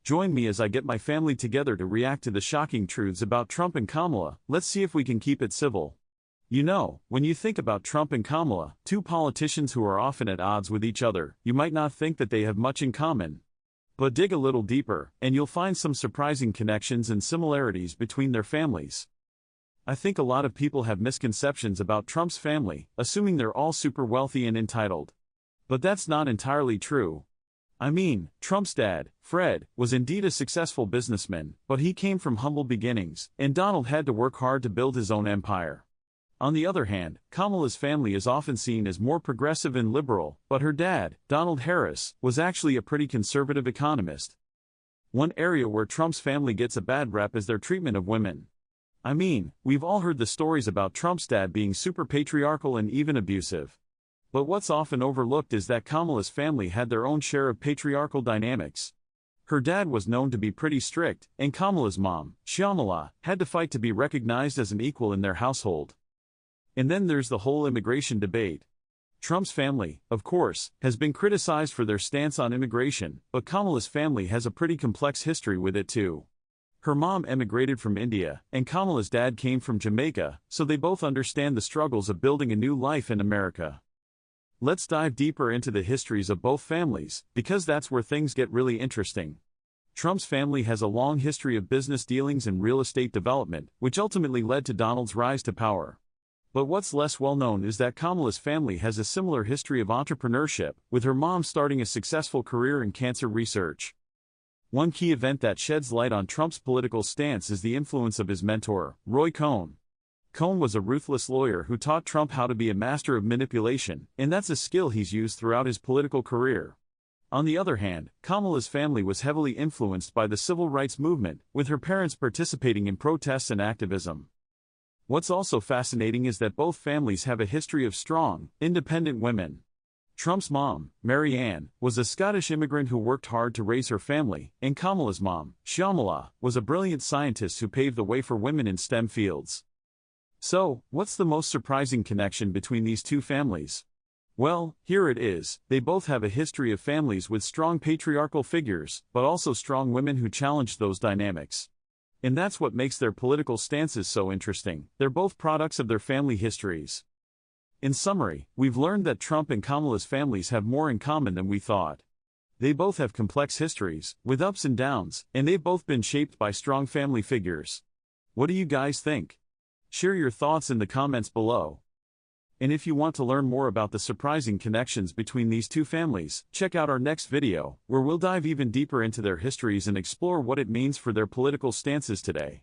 Join me as I get my family together to react to the shocking truths about Trump and Kamala. Let's see if we can keep it civil. You know, when you think about Trump and Kamala, two politicians who are often at odds with each other, you might not think that they have much in common. But dig a little deeper, and you'll find some surprising connections and similarities between their families. I think a lot of people have misconceptions about Trump's family, assuming they're all super wealthy and entitled. But that's not entirely true. I mean, Trump's dad, Fred, was indeed a successful businessman, but he came from humble beginnings, and Donald had to work hard to build his own empire. On the other hand, Kamala's family is often seen as more progressive and liberal, but her dad, Donald Harris, was actually a pretty conservative economist. One area where Trump's family gets a bad rep is their treatment of women. I mean, we've all heard the stories about Trump's dad being super patriarchal and even abusive. But what's often overlooked is that Kamala's family had their own share of patriarchal dynamics. Her dad was known to be pretty strict, and Kamala's mom, Shyamala, had to fight to be recognized as an equal in their household. And then there's the whole immigration debate. Trump's family, of course, has been criticized for their stance on immigration, but Kamala's family has a pretty complex history with it too. Her mom emigrated from India, and Kamala's dad came from Jamaica, so they both understand the struggles of building a new life in America. Let's dive deeper into the histories of both families, because that's where things get really interesting. Trump's family has a long history of business dealings and real estate development, which ultimately led to Donald's rise to power. But what's less well known is that Kamala's family has a similar history of entrepreneurship, with her mom starting a successful career in cancer research. One key event that sheds light on Trump's political stance is the influence of his mentor, Roy Cohn. Cohn was a ruthless lawyer who taught Trump how to be a master of manipulation, and that's a skill he's used throughout his political career. On the other hand, Kamala's family was heavily influenced by the civil rights movement, with her parents participating in protests and activism. What's also fascinating is that both families have a history of strong, independent women. Trump's mom, Mary Ann, was a Scottish immigrant who worked hard to raise her family, and Kamala's mom, Shyamala, was a brilliant scientist who paved the way for women in STEM fields. So, what's the most surprising connection between these two families? Well, here it is. They both have a history of families with strong patriarchal figures, but also strong women who challenged those dynamics. And that's what makes their political stances so interesting. They're both products of their family histories. In summary, we've learned that Trump and Kamala's families have more in common than we thought. They both have complex histories, with ups and downs, and they've both been shaped by strong family figures. What do you guys think? Share your thoughts in the comments below. And if you want to learn more about the surprising connections between these two families, check out our next video, where we'll dive even deeper into their histories and explore what it means for their political stances today.